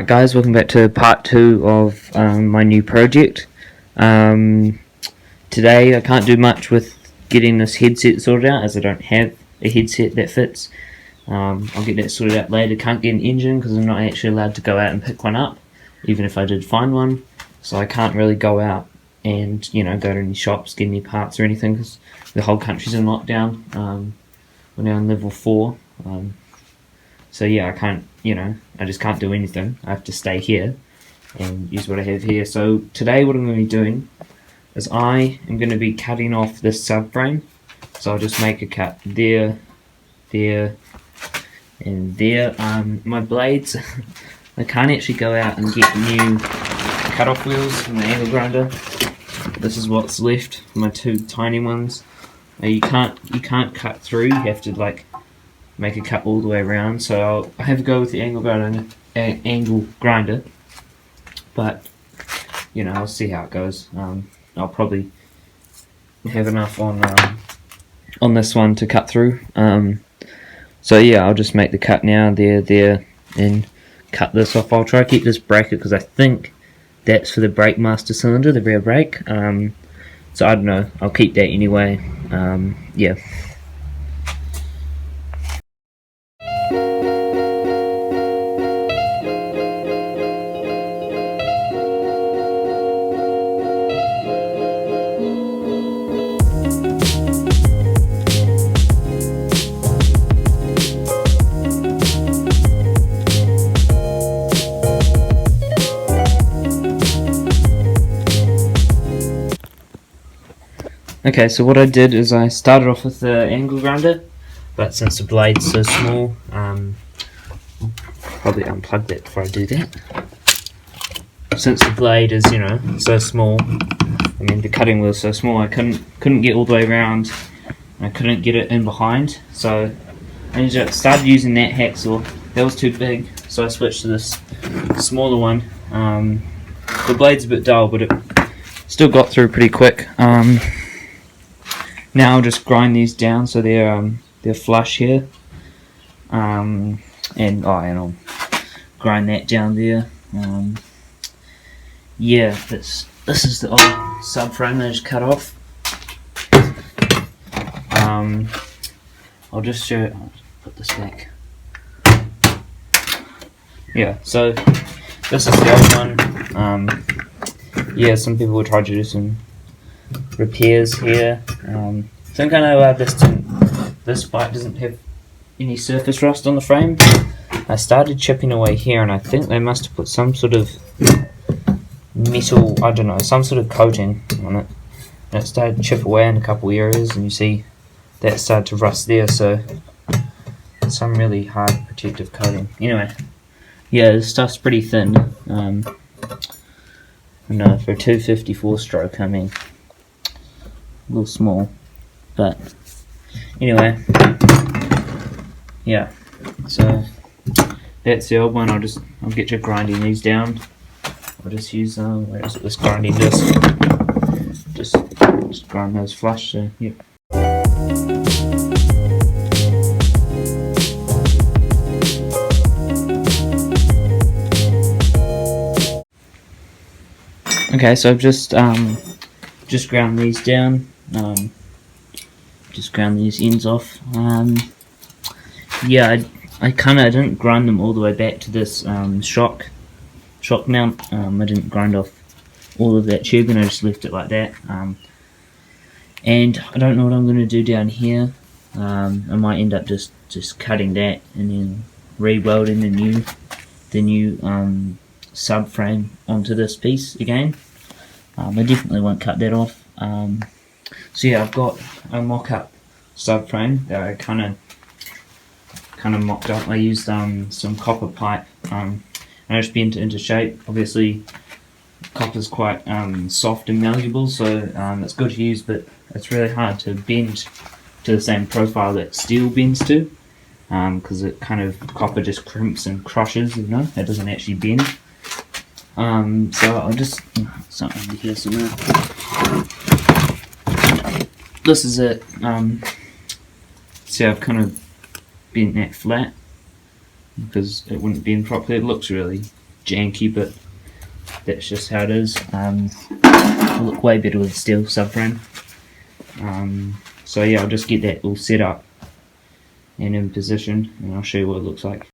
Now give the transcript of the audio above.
Alright guys, welcome back to part 2 of my new project. Today I can't do much with getting this headset sorted out as I don't have a headset that fits. I'll get that sorted out later. Can't get an engine because I'm not actually allowed to go out and pick one up, even if I did find one. So I can't really go out and go to any shops, get any parts or anything because the whole country's in lockdown. We're now on level 4. So yeah, I can't, I just can't do anything. I have to stay here and use what I have here. So today what I'm going to be doing is I am going to be cutting off this subframe. So I'll just make a cut there, there, and there. My blades, I can't actually go out and get new cut-off wheels from the angle grinder. This is what's left for my 2 tiny ones. You can't cut through. You have to make a cut all the way around. So I'll have a go with the angle grinder, but I'll see how it goes. I'll probably have enough on this one to cut through. So yeah, I'll just make the cut now, there, and cut this off. I'll try to keep this bracket because I think that's for the brake master cylinder, the rear brake. So I don't know. I'll keep that anyway. Yeah. Okay, so what I did is I started off with the angle grinder, but since the blade's so small, I'll probably unplug that before I do that. Since the blade is, so small, the cutting wheel is so small, I couldn't get all the way around, and I couldn't get it in behind, so I started using that hacksaw. That was too big, so I switched to this smaller one. The blade's a bit dull, but it still got through pretty quick. Now I'll just grind these down so they're flush here, and I'll grind that down there. Yeah, this is the old subframe that I just cut off. I'll just show it. I'll put this back. Yeah, so this is the old one. Yeah, some people will try to do some repairs here. I think I know why this bike doesn't have any surface rust on the frame. I started chipping away here and I think they must have put some sort of metal, I don't know, some sort of coating on it, and it started to chip away in a couple areas, and you see that started to rust there, so some really hard protective coating. Anyway, yeah, this stuff's pretty thin. No, for a 254 stroke, a little small, but anyway, yeah, so that's the old one. I'll get you grinding these down. I'll just use where is it, this grinding disc, just grind those flush. So yep. Okay, so I've just ground these down. Just ground these ends off. Yeah, I didn't grind them all the way back to this shock mount. I didn't grind off all of that tube, and I just left it like that. And I don't know what I'm going to do down here. I might end up just cutting that and then re-welding the new subframe onto this piece again. I definitely won't cut that off. So yeah, I've got a mock-up subframe that I kind of mocked up. I used some copper pipe, and I just bent it into shape. Obviously, copper's quite soft and malleable, so it's good to use, but it's really hard to bend to the same profile that steel bends to, because it copper just crimps and crushes. It doesn't actually bend. So I'll just something under here somewhere. This is it. See, I've kind of bent that flat because it wouldn't bend properly. It looks really janky, but that's just how it is. It'll look way better with steel subframe. So yeah, I'll just get that all set up and in position, and I'll show you what it looks like.